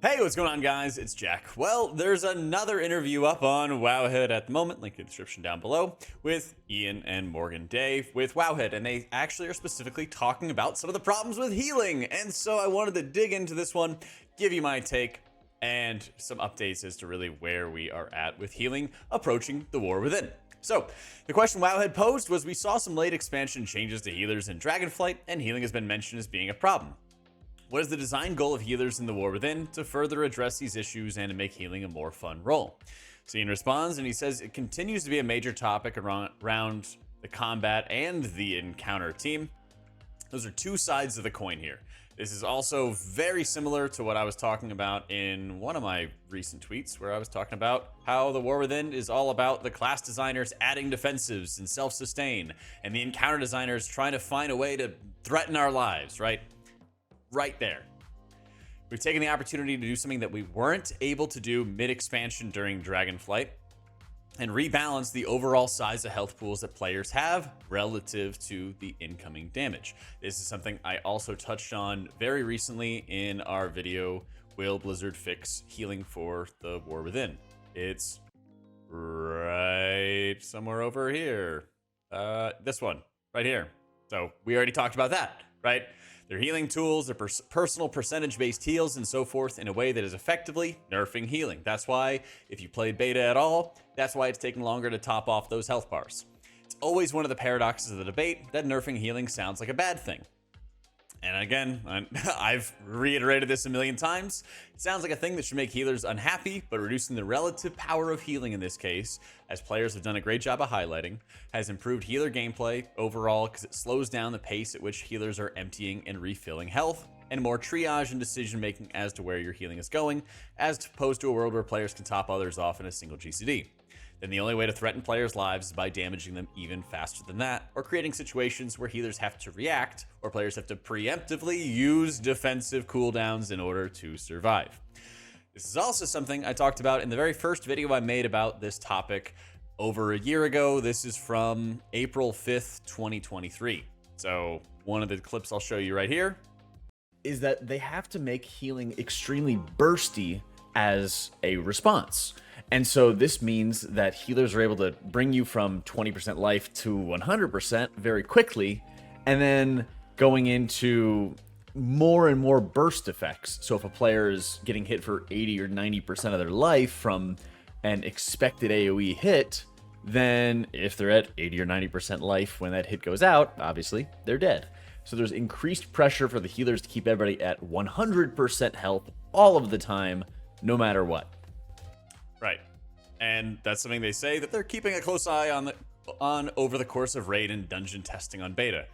Hey, what's going on, guys? It's Jack. Well, there's another interview up on Wowhead at the moment, link in the description down below, with Ian and Morgan Dave with Wowhead, and they actually are specifically talking about some of the problems with healing. And so I wanted to dig into this one, give you my take, and some updates as to really where we are at with healing approaching the War Within. So, the question Wowhead posed was, we saw some late expansion changes to healers in Dragonflight, and healing has been mentioned as being a problem. What is the design goal of healers in the War Within to further address these issues and to make healing a more fun role? So Ian responds, and he says it continues to be a major topic around the combat and the encounter team. Those are two sides of the coin here. This is also very similar to what I was talking about in one of my recent tweets, where I was talking about how the War Within is all about the class designers adding defensives and self-sustain, and the encounter designers trying to find a way to threaten our lives, right? Right there. We've taken the opportunity to do something that we weren't able to do mid-expansion during Dragonflight, and rebalance the overall size of health pools that players have relative to the incoming damage. This is something I also touched on very recently in our video, Will Blizzard Fix Healing for the War Within? It's right somewhere over here. This one, right here. So we already talked about that, right? They're healing tools, they're personal percentage-based heals, and so forth in a way that is effectively nerfing healing. That's why, if you played beta at all, that's why it's taking longer to top off those health bars. It's always one of the paradoxes of the debate that nerfing healing sounds like a bad thing. And again, I've reiterated this a million times. It sounds like a thing that should make healers unhappy, but reducing the relative power of healing in this case, as players have done a great job of highlighting, has improved healer gameplay overall because it slows down the pace at which healers are emptying and refilling health, and more triage and decision making as to where your healing is going, as opposed to a world where players can top others off in a single GCD. Then the only way to threaten players' lives is by damaging them even faster than that, or creating situations where healers have to react, or players have to preemptively use defensive cooldowns in order to survive. This is also something I talked about in the very first video I made about this topic over a year ago. This is from April 5th, 2023. So one of the clips I'll show you right here is that they have to make healing extremely bursty as a response. And so this means that healers are able to bring you from 20% life to 100% very quickly, and then going into more and more burst effects. So if a player is getting hit for 80 or 90% of their life from an expected AoE hit, then if they're at 80 or 90% life when that hit goes out, obviously they're dead. So there's increased pressure for the healers to keep everybody at 100% health all of the time, no matter what. Right. And that's something they say that they're keeping a close eye on over the course of raid and dungeon testing on beta.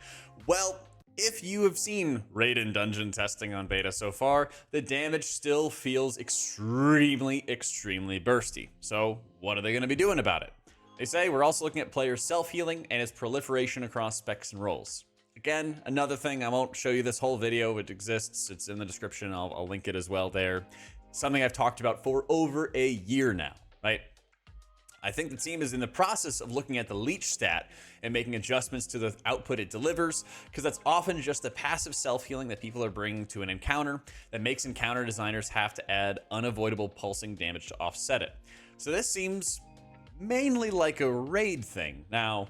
Well, if you have seen raid and dungeon testing on beta so far, the damage still feels extremely bursty. So what are they going to be doing about it? They say we're also looking at players self-healing and its proliferation across specs and roles. Again, another thing, I won't show you this whole video. It exists. It's in the description. I'll link it as well there. Something I've talked about for over a year now, right? I think the team is in the process of looking at the leech stat and making adjustments to the output it delivers, because that's often just the passive self-healing that people are bringing to an encounter that makes encounter designers have to add unavoidable pulsing damage to offset it. So this seems mainly like a raid thing. Now,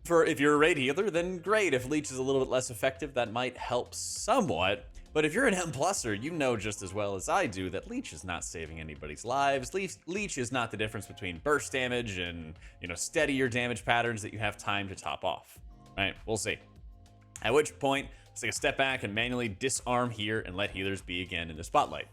if you're a raid healer, then great. If leech is a little bit less effective, that might help somewhat. But if you're an M+er, you know just as well as I do that leech is not saving anybody's lives. Leech is not the difference between burst damage and, steadier damage patterns that you have time to top off. Right? We'll see. At which point, let's take a step back and manually disarm here and let healers be again in the spotlight.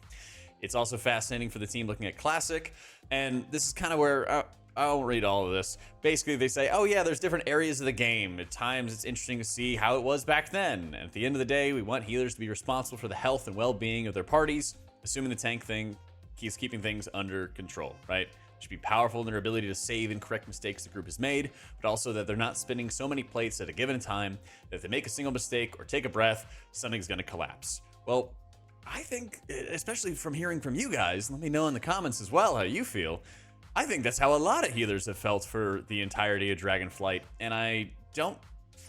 It's also fascinating for the team looking at Classic, and this is kind of where I won't read all of this. Basically, they say, oh yeah, there's different areas of the game. At times, it's interesting to see how it was back then. And at the end of the day, we want healers to be responsible for the health and well-being of their parties, assuming the tank thing keeps keeping things under control, right? They should be powerful in their ability to save and correct mistakes the group has made, but also that they're not spinning so many plates at a given time that if they make a single mistake or take a breath, something's going to collapse. Well, I think, especially from hearing from you guys, let me know in the comments as well how you feel. I think that's how a lot of healers have felt for the entirety of Dragonflight, and I don't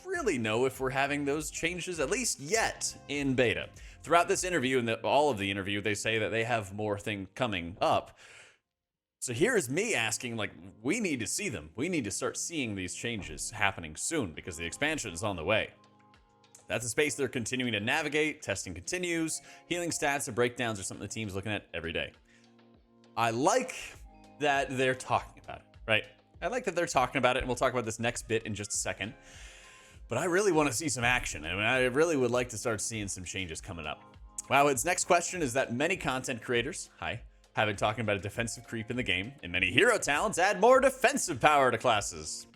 really know if we're having those changes, at least yet, in beta. Throughout this interview and all of the interview, they say that they have more things coming up. So here's me asking, like, we need to see them. We need to start seeing these changes happening soon because the expansion is on the way. That's a space they're continuing to navigate. Testing continues. Healing stats and breakdowns are something the team's looking at every day. I like that they're talking about it, right? I like that they're talking about it, and we'll talk about this next bit in just a second. But I really want to see some action, and I really would like to start seeing some changes coming up. Wowhead's next question is that many content creators, have been talking about a defensive creep in the game, and many hero talents add more defensive power to classes.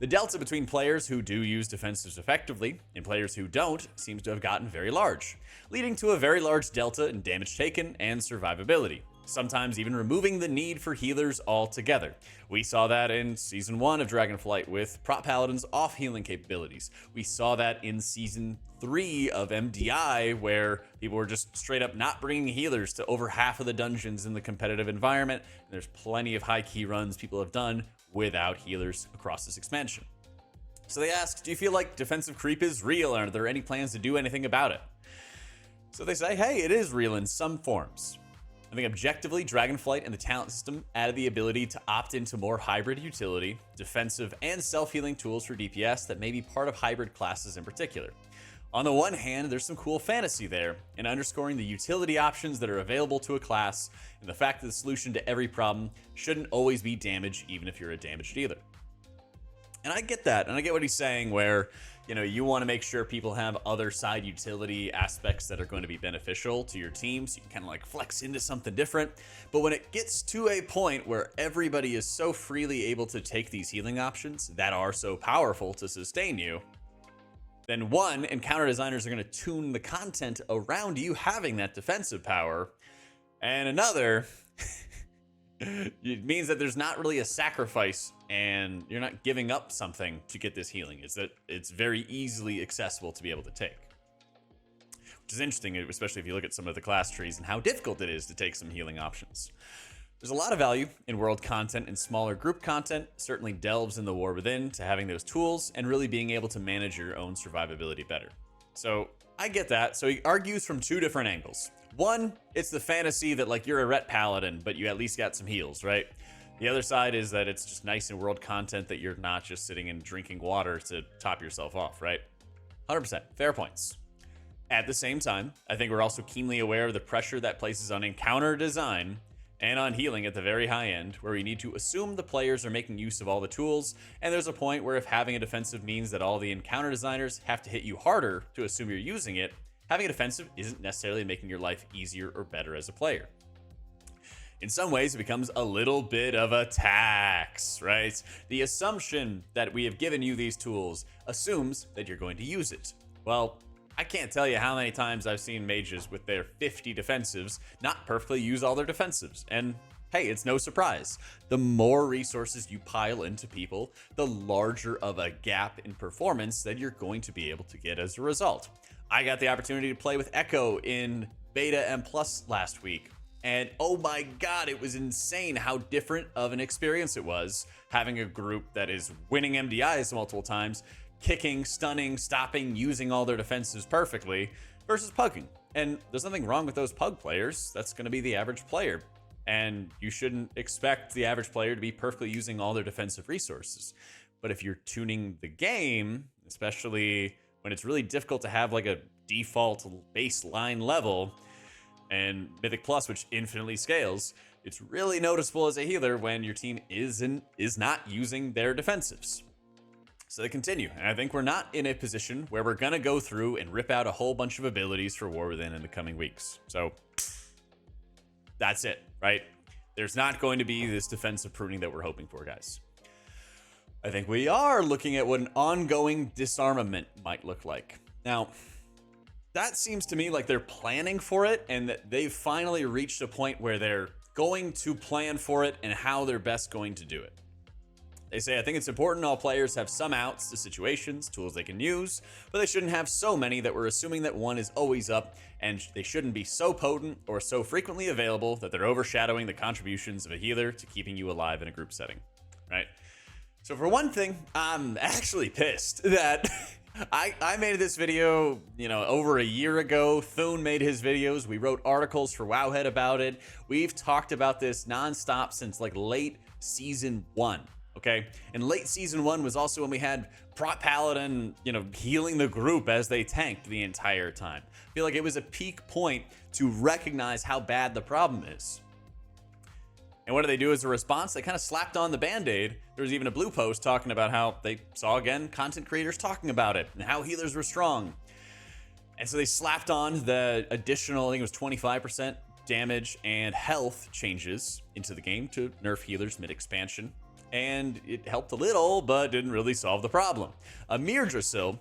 The delta between players who do use defensives effectively and players who don't seems to have gotten very large, leading to a very large delta in damage taken and survivability, sometimes even removing the need for healers altogether. We saw that in Season 1 of Dragonflight with Prop Paladin's off-healing capabilities. We saw that in Season 3 of MDI, where people were just straight up not bringing healers to over half of the dungeons in the competitive environment. And there's plenty of high key runs people have done without healers across this expansion. So they ask, do you feel like defensive creep is real, or are there any plans to do anything about it? So they say, hey, it is real in some forms. I think objectively, Dragonflight and the talent system added the ability to opt into more hybrid utility, defensive, and self-healing tools for DPS that may be part of hybrid classes in particular. On the one hand, there's some cool fantasy there, and underscoring the utility options that are available to a class, and the fact that the solution to every problem shouldn't always be damage, even if you're a damage dealer. And I get that, and I get what he's saying, where you want to make sure people have other side utility aspects that are going to be beneficial to your team, so you can kind of like flex into something different. But when it gets to a point where everybody is so freely able to take these healing options that are so powerful to sustain you, then one, encounter designers are going to tune the content around you having that defensive power, and another, it means that there's not really a sacrifice and you're not giving up something to get this healing. It's that it's very easily accessible to be able to take. Which is interesting, especially if you look at some of the class trees and how difficult it is to take some healing options. There's a lot of value in world content and smaller group content. Certainly delves in the War Within to having those tools and really being able to manage your own survivability better. So I get that. So he argues from two different angles. One, it's the fantasy that like you're a ret paladin, but you at least got some heals, right? The other side is that it's just nice in world content that you're not just sitting and drinking water to top yourself off, right? 100%, fair points. At the same time, I think we're also keenly aware of the pressure that places on encounter design and on healing at the very high end, where we need to assume the players are making use of all the tools, and there's a point where if having a defensive means that all the encounter designers have to hit you harder to assume you're using it, having a defensive isn't necessarily making your life easier or better as a player. In some ways, it becomes a little bit of a tax, right? The assumption that we have given you these tools assumes that you're going to use it. Well, I can't tell you how many times I've seen mages with their 50 defensives not perfectly use all their defensives. And hey, it's no surprise. The more resources you pile into people, the larger of a gap in performance that you're going to be able to get as a result. I got the opportunity to play with Echo in Beta M Plus last week. And oh my god, it was insane how different of an experience it was having a group that is winning MDIs multiple times, kicking, stunning, stopping, using all their defenses perfectly, versus pugging. And there's nothing wrong with those pug players. That's going to be the average player. And you shouldn't expect the average player to be perfectly using all their defensive resources. But if you're tuning the game, especially when it's really difficult to have like a default baseline level, and Mythic Plus, which infinitely scales, it's really noticeable as a healer when your team is not using their defensives. So they continue, and I think we're not in a position where we're gonna go through and rip out a whole bunch of abilities for War Within in the coming weeks. So that's it, right? There's not going to be this defensive pruning that we're hoping for, guys. I think we are looking at what an ongoing disarmament might look like. Now, that seems to me like they're planning for it, and that they've finally reached a point where they're going to plan for it and how they're best going to do it. They say, I think it's important all players have some outs to situations, tools they can use, but they shouldn't have so many that we're assuming that one is always up, and they shouldn't be so potent or so frequently available that they're overshadowing the contributions of a healer to keeping you alive in a group setting, right? So for one thing, I'm actually pissed that I made this video, over a year ago. Thune made his videos. We wrote articles for Wowhead about it. We've talked about this nonstop since like late season 1. Okay, and late season 1 was also when we had Prot Paladin, healing the group as they tanked the entire time. I feel like it was a peak point to recognize how bad the problem is. And what do they do as a response? They kind of slapped on the Band-Aid. There was even a blue post talking about how they saw, again, content creators talking about it and how healers were strong. And so they slapped on the additional, I think it was 25% damage and health changes into the game to nerf healers mid-expansion. And it helped a little, but didn't really solve the problem. Mirdrasil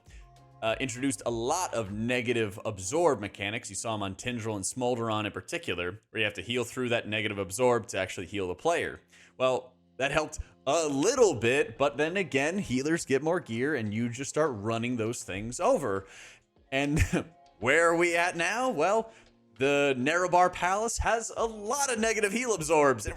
introduced a lot of negative absorb mechanics. You saw them on Tindral and Smolderon in particular, where you have to heal through that negative absorb to actually heal the player. Well, that helped a little bit, but then again, healers get more gear and you just start running those things over. And where are we at now? Well, the Narrowbar Palace has a lot of negative heal absorbs, and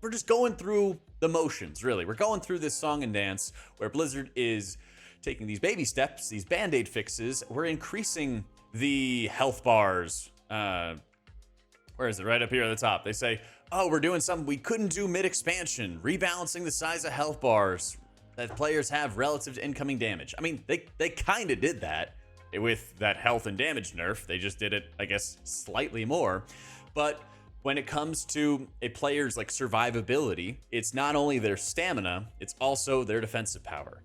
we're just going through the motions, really. We're going through this song and dance where Blizzard is taking these baby steps, these Band-Aid fixes. We're increasing the health bars. Where is it? Right up here at the top. They say, oh, we're doing something we couldn't do mid-expansion, rebalancing the size of health bars that players have relative to incoming damage. I mean, they kind of did that with that health and damage nerf. They just did it, I guess, slightly more. But when it comes to a player's like survivability, it's not only their stamina, it's also their defensive power.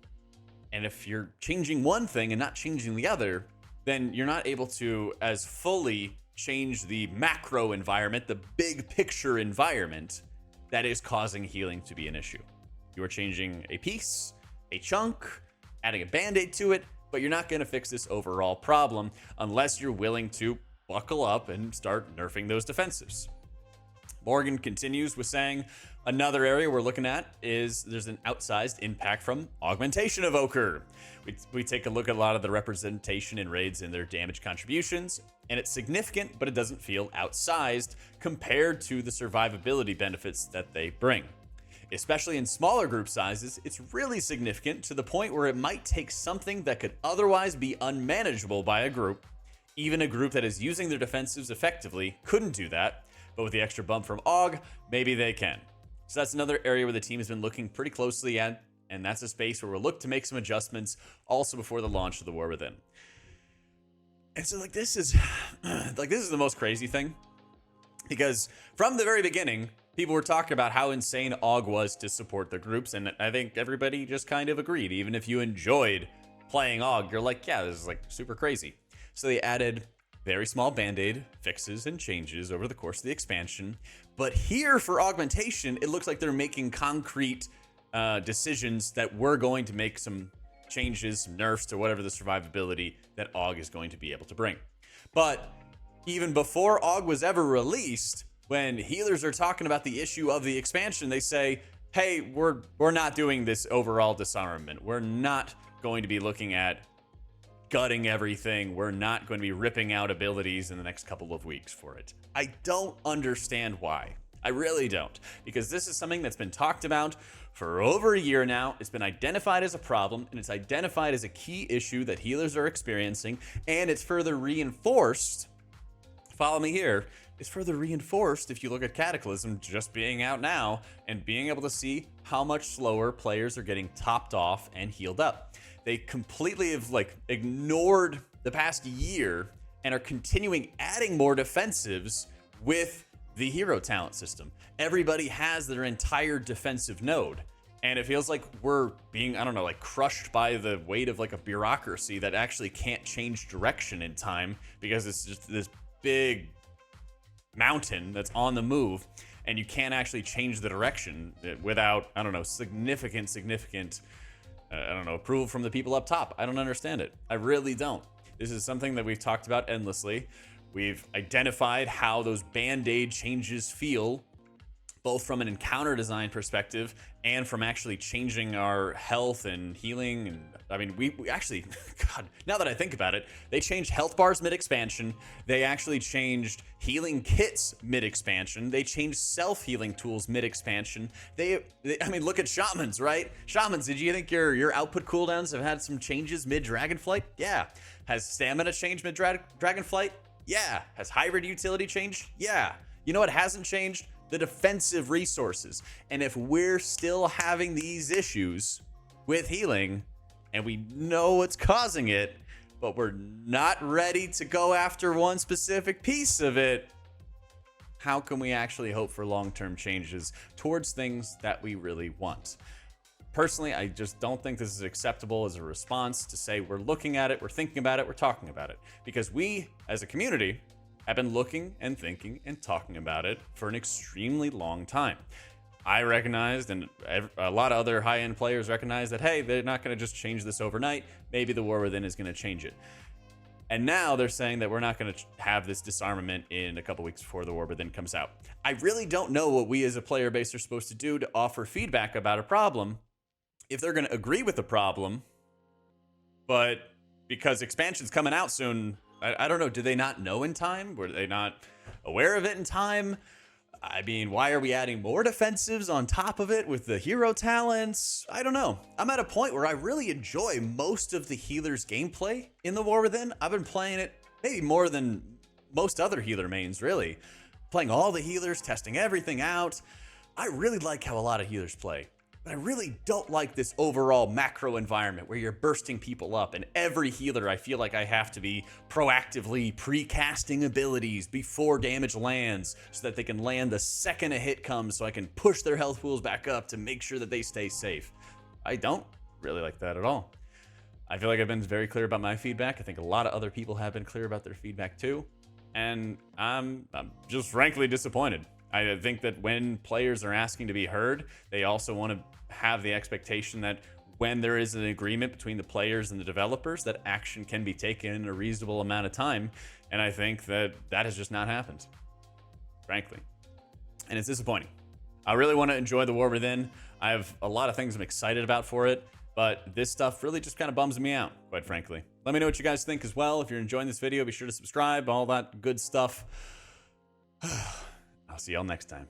And if you're changing one thing and not changing the other, then you're not able to as fully change the macro environment, the big picture environment that is causing healing to be an issue. You are changing a piece, a chunk, adding a Band-Aid to it, but you're not going to fix this overall problem unless you're willing to buckle up and start nerfing those defensives. Morgan continues with saying, another area we're looking at is there's an outsized impact from Augmentation Evoker. We take a look at a lot of the representation in raids and their damage contributions, and it's significant, but it doesn't feel outsized compared to the survivability benefits that they bring. Especially in smaller group sizes, it's really significant to the point where it might take something that could otherwise be unmanageable by a group. Even a group that is using their defensives effectively couldn't do that. But with the extra bump from AUG, maybe they can. So that's another area where the team has been looking pretty closely at, and that's a space where we'll look to make some adjustments also before the launch of the War Within. And so this is the most crazy thing, because from the very beginning, people were talking about how insane AUG was to support the groups, and I think everybody just kind of agreed. Even if you enjoyed playing AUG, you're like, yeah, this is like super crazy. So they added very small Band-Aid fixes and changes over the course of the expansion. But here for Augmentation, it looks like they're making concrete decisions that we're going to make some changes, some nerfs to whatever the survivability that AUG is going to be able to bring. But even before AUG was ever released, when healers are talking about the issue of the expansion, they say, hey, we're not doing this overall disarmament. We're not going to be looking at gutting everything. We're not going to be ripping out abilities in the next couple of weeks for it. I don't understand why. I really don't, because this is something that's been talked about for over a year now. It's been identified as a problem, and it's identified as a key issue that healers are experiencing, and it's further reinforced. Follow me here. It's further reinforced if you look at Cataclysm just being out now and being able to see how much slower players are getting topped off and healed up. They completely have ignored the past year and are continuing adding more defensives with the hero talent system. Everybody has their entire defensive node, and it feels like we're being, crushed by the weight of a bureaucracy that actually can't change direction in time because it's just this big mountain that's on the move, and you can't actually change the direction without, significant approval from the people up top. I don't understand it. I really don't. This is something that we've talked about endlessly. We've identified how those Band-Aid changes feel, both from an encounter design perspective and from actually changing our health and healing. And I mean, we actually, God, now that I think about it, they changed health bars mid-expansion. They actually changed healing kits mid-expansion. They changed self-healing tools mid-expansion. I mean, look at shamans, right? Shamans, did you think your output cooldowns have had some changes mid-Dragonflight? Yeah. Has stamina changed mid-Dragonflight? Yeah. Has hybrid utility changed? Yeah. You know what hasn't changed? The defensive resources. And if we're still having these issues with healing and we know what's causing it, but we're not ready to go after one specific piece of it, how can we actually hope for long-term changes towards things that we really want? Personally, I just don't think this is acceptable as a response to say we're looking at it, we're thinking about it, we're talking about it. Because we, as a community, have been looking and thinking and talking about it for an extremely long time. I recognized, and a lot of other high-end players recognize that, hey, they're not going to just change this overnight. Maybe the War Within is going to change it. And now they're saying that we're not going to have this disarmament in a couple weeks before the War Within comes out. I really don't know what we as a player base are supposed to do to offer feedback about a problem if they're going to agree with the problem, but because expansion's coming out soon, I don't know. Do they not know in time? Were they not aware of it in time? I mean, why are we adding more defensives on top of it with the hero talents? I don't know. I'm at a point where I really enjoy most of the healer's gameplay in the War Within. I've been playing it maybe more than most other healer mains, really. Playing all the healers, testing everything out. I really like how a lot of healers play. But I really don't like this overall macro environment where you're bursting people up, and every healer I feel like I have to be proactively pre-casting abilities before damage lands so that they can land the second a hit comes so I can push their health pools back up to make sure that they stay safe. I don't really like that at all. I feel like I've been very clear about my feedback. I think a lot of other people have been clear about their feedback too, and I'm just frankly disappointed. I think that when players are asking to be heard, they also want to have the expectation that when there is an agreement between the players and the developers, that action can be taken in a reasonable amount of time. And I think that that has just not happened, frankly. And it's disappointing. I really want to enjoy the War Within. I have a lot of things I'm excited about for it, but this stuff really just kind of bums me out, quite frankly. Let me know what you guys think as well. If you're enjoying this video, be sure to subscribe, all that good stuff. I'll see y'all next time.